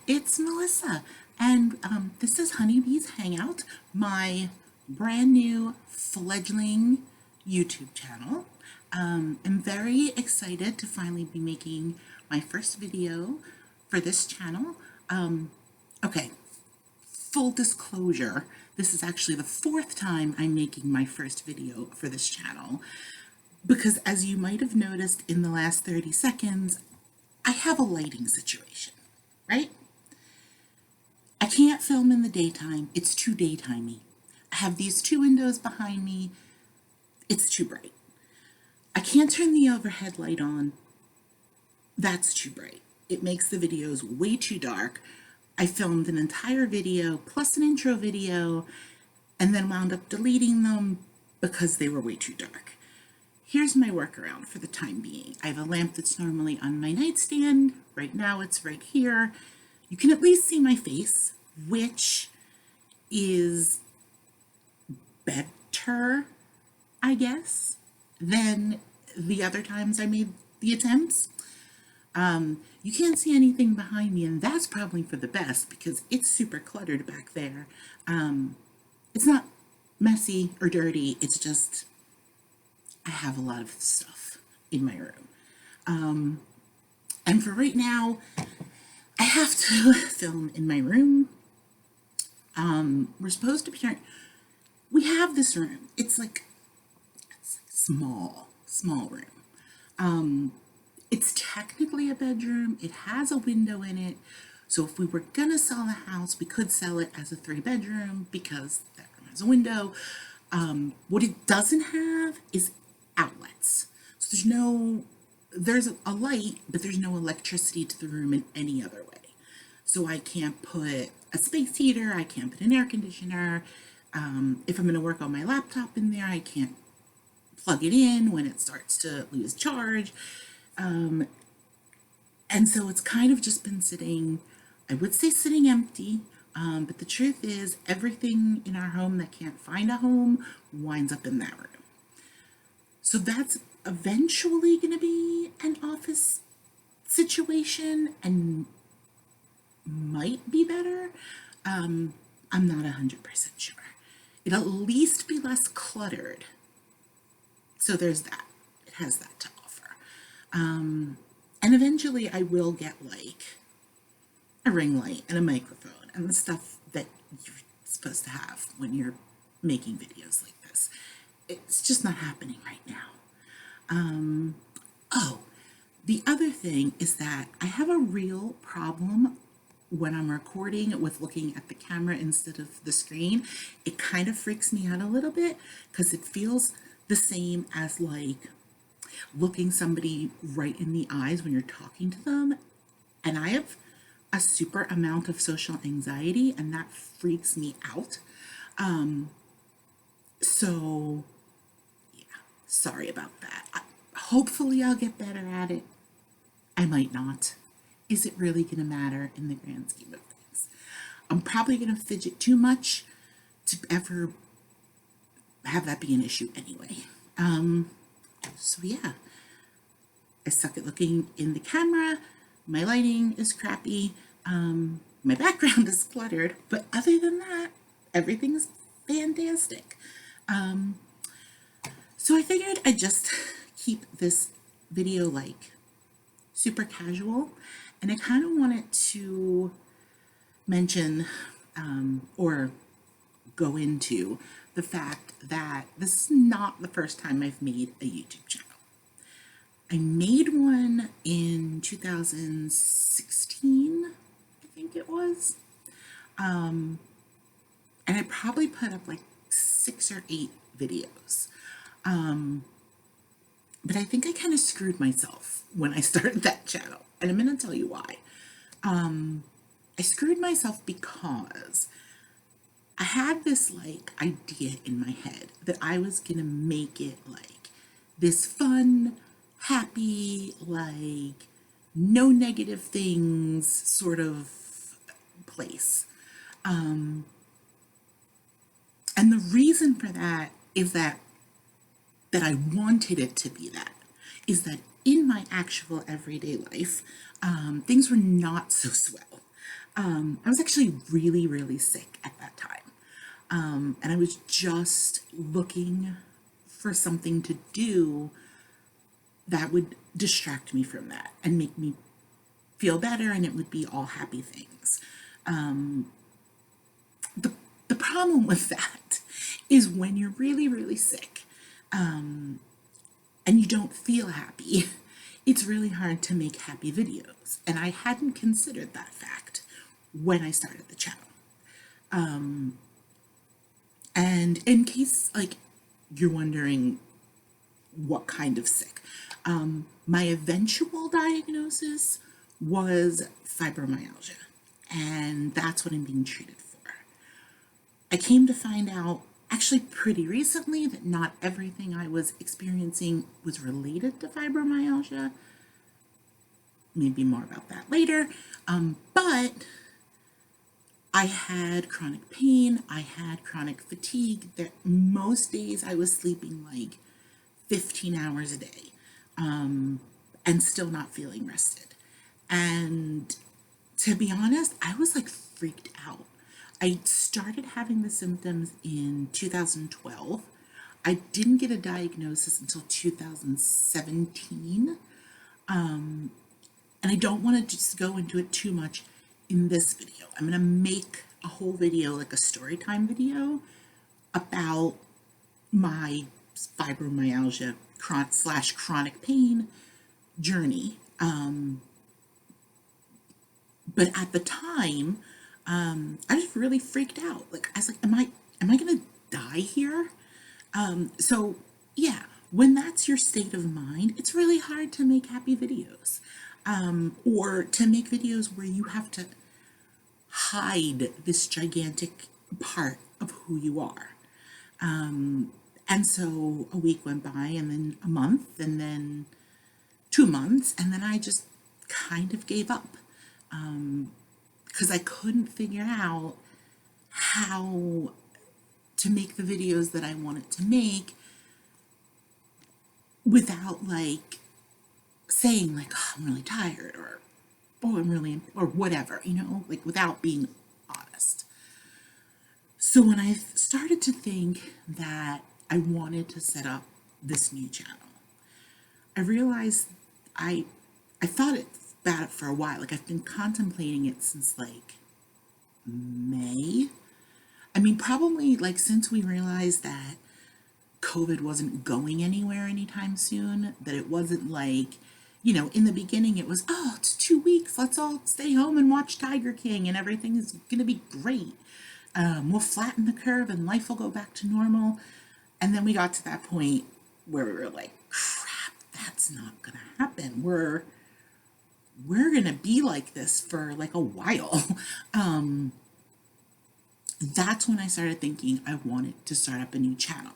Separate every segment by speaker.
Speaker 1: It's Melissa, and this is Honeybee's Hangout, my brand new fledgling YouTube channel. I'm very excited to finally be making my first video for this channel. Okay, full disclosure, this is actually the fourth time I'm making my first video for this channel, because as you might have noticed in the last 30 seconds, I have a lighting situation, right? I can't film in the daytime. It's too daytimey. I have these two windows behind me. It's too bright. I can't turn the overhead light on. That's too bright. It makes the videos way too dark. I filmed an entire video plus an intro video and then wound up deleting them because they were way too dark. Here's my workaround for the time being. I have a lamp that's normally on my nightstand. Right now it's right here. You can at least see my face, which is better, I guess, than the other times I made the attempts. You can't see anything behind me, and that's probably for the best because it's super cluttered back there. It's not messy or dirty, it's just I have a lot of stuff in my room. And for right now, I have to film in my room. We're supposed to be we have this room. It's like small room. It's technically a bedroom. It has a window in it. So if we were gonna sell the house, we could sell it as a 3-bedroom because that room has a window. What it doesn't have is outlets. So there's a light, but there's no electricity to the room in any other way. So I can't put a space heater, I can't put an air conditioner. If I'm going to work on my laptop in there, I can't plug it in when it starts to lose charge. And so it's kind of just been sitting, I would say sitting empty, but the truth is everything in our home that can't find a home winds up in that room. So that's eventually going to be an office situation and might be better. I'm not 100% sure. It'll at least be less cluttered. So there's that. It has that to offer. And eventually I will get like a ring light and a microphone and the stuff that you're supposed to have when you're making videos like this. It's just not happening right now. Oh, the other thing is that I have a real problem when I'm recording with looking at the camera instead of the screen. It kind of freaks me out a little bit because it feels the same as like looking somebody right in the eyes when you're talking to them. And I have a super amount of social anxiety and that freaks me out. So yeah, sorry about that. Hopefully I'll get better at it. I might not. Is it really going to matter in the grand scheme of things? I'm probably going to fidget too much to ever have that be an issue anyway. So yeah, I suck at looking in the camera. My lighting is crappy. My background is cluttered, but other than that, everything is fantastic. So I figured I'd just keep this video like super casual, and I kind of wanted to mention or go into the fact that this is not the first time I've made a YouTube channel. I made one in 2016, I think it was. And I probably put up like 6 or 8 videos. But I think I kind of screwed myself when I started that channel. And I'm going to tell you why. I screwed myself because I had this like idea in my head that I was going to make it like this fun, happy, like no negative things sort of place. And the reason for that is that I wanted it to be that, is that in my actual everyday life, things were not so swell. I was actually really, really sick at that time. And I was just looking for something to do that would distract me from that and make me feel better, and it would be all happy things. The, the problem with that is when you're really, really sick, and you don't feel happy, it's really hard to make happy videos. And I hadn't considered that fact when I started the channel. And in case like you're wondering what kind of sick, my eventual diagnosis was fibromyalgia, and that's what I'm being treated for. I came to find out actually pretty recently that not everything I was experiencing was related to fibromyalgia. Maybe more about that later. But I had chronic pain, I had chronic fatigue, that most days I was sleeping like 15 hours a day, and still not feeling rested. And to be honest, I was like freaked out. I started having the symptoms in 2012. I didn't get a diagnosis until 2017. And I don't want to just go into it too much in this video. I'm going to make a whole video, like a story time video, about my fibromyalgia slash chronic pain journey. But at the time, I was really freaked out. Like I was like, am I gonna die here? So yeah, when that's your state of mind, it's really hard to make happy videos, or to make videos where you have to hide this gigantic part of who you are. And so a week went by, and then a month, and then 2 months, and then I just kind of gave up, because I couldn't figure out how to make the videos that I wanted to make without like saying like, oh, I'm really tired, or oh, I'm really, or whatever, like without being honest. So when I started to think that I wanted to set up this new channel, I realized I thought about it for a while. Like I've been contemplating it since like May. I mean, probably like since we realized that COVID wasn't going anywhere anytime soon, that it wasn't like, in the beginning it was, oh, it's 2 weeks, let's all stay home and watch Tiger King and everything is going to be great. We'll flatten the curve and life will go back to normal. And then we got to that point where we were like, crap, that's not going to happen. We're going to be like this for like a while. That's when I started thinking I wanted to start up a new channel.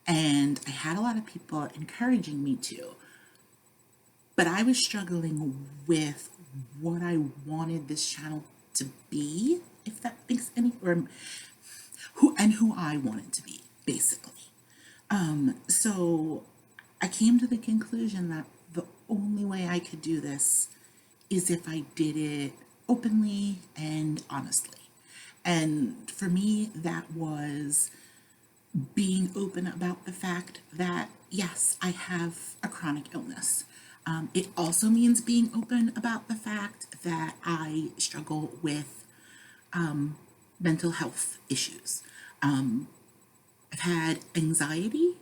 Speaker 1: And I had a lot of people encouraging me to. But I was struggling with what I wanted this channel to be, if that makes any, or who I wanted to be, basically. So I came to the conclusion that the only way I could do this is if I did it openly and honestly. And for me, that was being open about the fact that, yes, I have a chronic illness. It also means being open about the fact that I struggle with mental health issues. I've had anxiety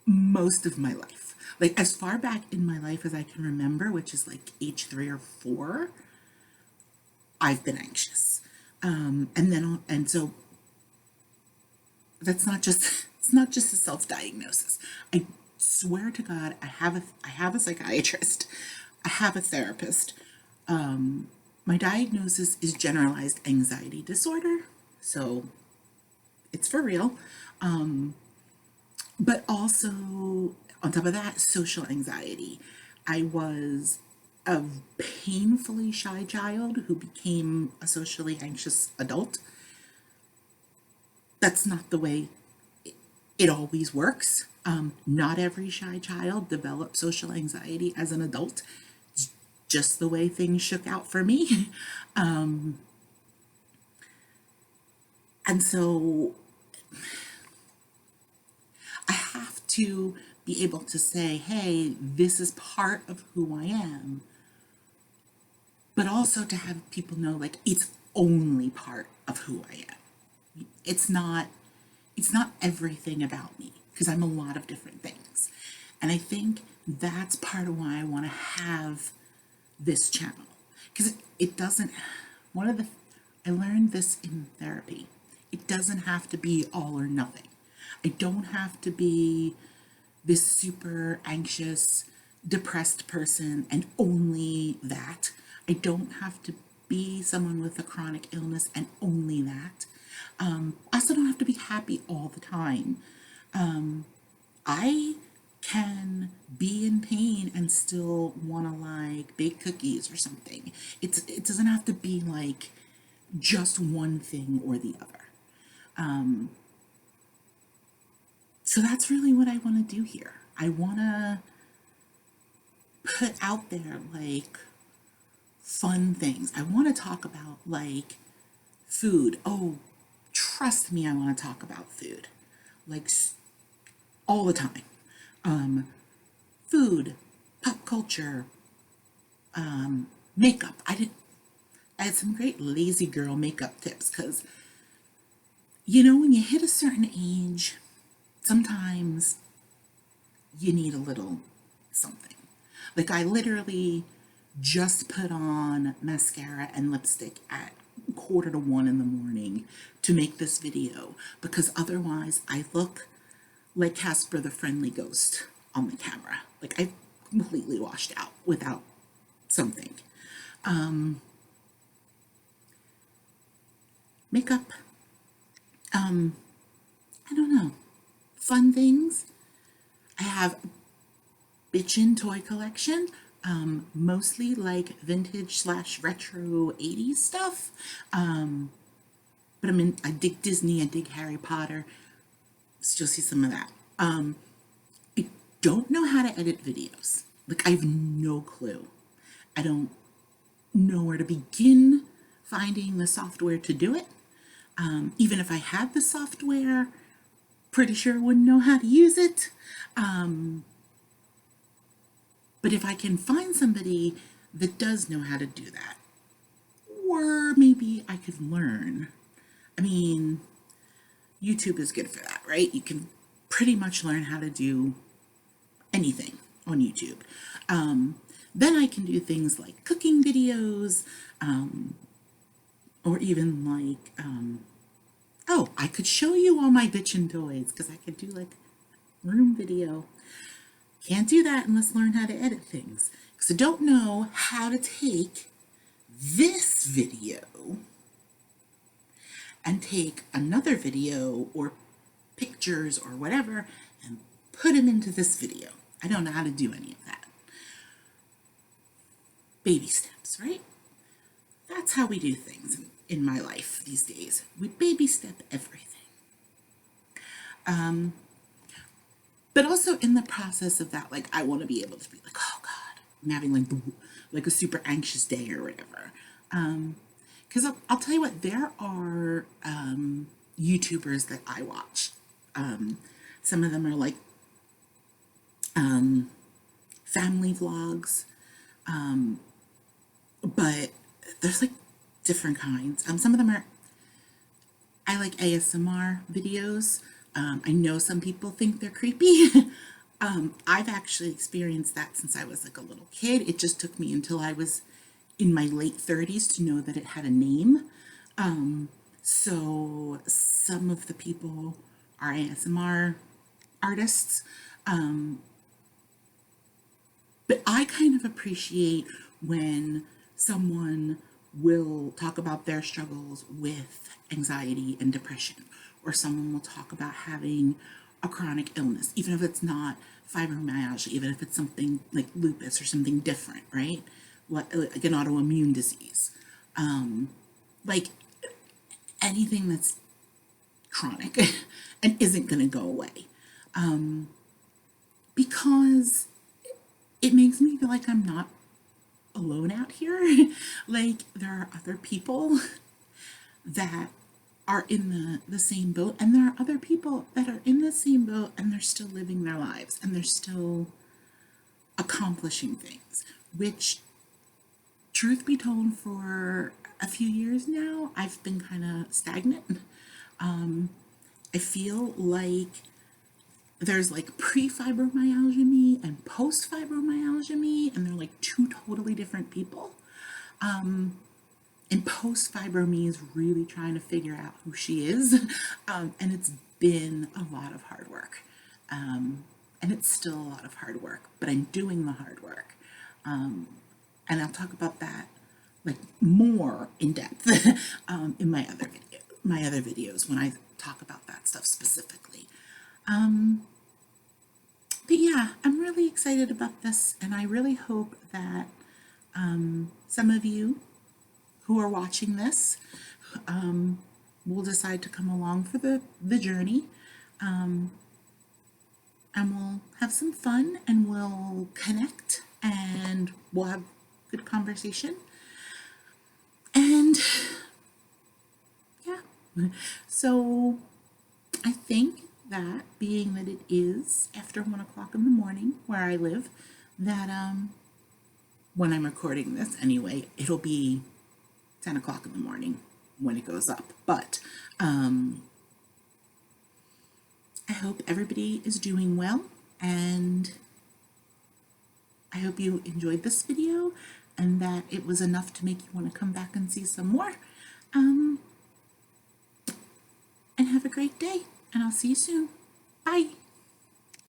Speaker 1: most of my life. Like as far back in my life as I can remember, which is like age 3 or 4, I've been anxious. And so that's not just, it's not just a self-diagnosis. I swear to God, I have a psychiatrist. I have a therapist. My diagnosis is generalized anxiety disorder. So it's for real. But also, on top of that, social anxiety. I was a painfully shy child who became a socially anxious adult. That's not the way it always works. Not every shy child develops social anxiety as an adult. It's just the way things shook out for me. And so I have to be able to say, hey, this is part of who I am, but also to have people know like it's only part of who I am. It's not everything about me because I'm a lot of different things. And I think that's part of why I want to have this channel because it doesn't one of the I learned this in therapy. It doesn't have to be all or nothing. I don't have to be this super anxious, depressed person and only that. I don't have to be someone with a chronic illness and only that. I also don't have to be happy all the time. I can be in pain and still want to like bake cookies or something. It doesn't have to be like just one thing or the other. So that's really what I want to do here. I want to put out there like fun things. I want to talk about like food. Oh, trust me, I want to talk about food like all the time. Food, pop culture, makeup. I had some great lazy girl makeup tips because when you hit a certain age, sometimes you need a little something. Like I literally just put on mascara and lipstick at 1:45 in the morning to make this video because otherwise I look like Casper the Friendly Ghost on the camera. Like I completely washed out without something. Makeup. I don't know. Fun things. I have bitchin' toy collection. Mostly like vintage / retro 80s stuff. But I dig Disney, I dig Harry Potter. So you'll see some of that. I don't know how to edit videos. Like I have no clue. I don't know where to begin finding the software to do it. Even if I had the software, pretty sure I wouldn't know how to use it. But if I can find somebody that does know how to do that, or maybe I could learn. I mean, YouTube is good for that, right? You can pretty much learn how to do anything on YouTube. Then I can do things like cooking videos, or even like, I could show you all my bitchin' toys because I could do like room video. Can't do that unless learn how to edit things because I don't know how to take this video and take another video or pictures or whatever and put them into this video. I don't know how to do any of that. Baby steps, right? That's how we do things in my life these days. We baby step everything. But also in the process of that, like I want to be able to be like, oh God, I'm having like a super anxious day or whatever. Because I'll tell you what, there are YouTubers that I watch. Some of them are like family vlogs, but there's like different kinds. Some of them are, I like ASMR videos. I know some people think they're creepy. I've actually experienced that since I was like a little kid. It just took me until I was in my late 30s to know that it had a name. So some of the people are ASMR artists. But I kind of appreciate when someone will talk about their struggles with anxiety and depression, or someone will talk about having a chronic illness, even if it's not fibromyalgia, even if it's something like lupus or something different, right? Like an autoimmune disease. Like anything that's chronic and isn't going to go away. Because it makes me feel like I'm not alone out here. Like, there are other people that are in the same boat, and there are other people that are in the same boat and they're still living their lives and they're still accomplishing things, which, truth be told, for a few years now, I've been kind of stagnant. I feel like there's like pre-fibromyalgia me and post-fibromyalgia me, and they're like two totally different people. And post-fibro me is really trying to figure out who she is, and it's been a lot of hard work. And it's still a lot of hard work, but I'm doing the hard work. And I'll talk about that like more in depth in my other videos when I talk about that stuff specifically. But yeah, I'm really excited about this, and I really hope that some of you who are watching this will decide to come along for the journey. And we'll have some fun and we'll connect and we'll have good conversation. And yeah, so I think that being that it is after 1 o'clock in the morning where I live, that when I'm recording this anyway, it'll be 10 o'clock in the morning when it goes up. But I hope everybody is doing well, and I hope you enjoyed this video and that it was enough to make you want to come back and see some more. And have a great day, and I'll see you soon. Bye.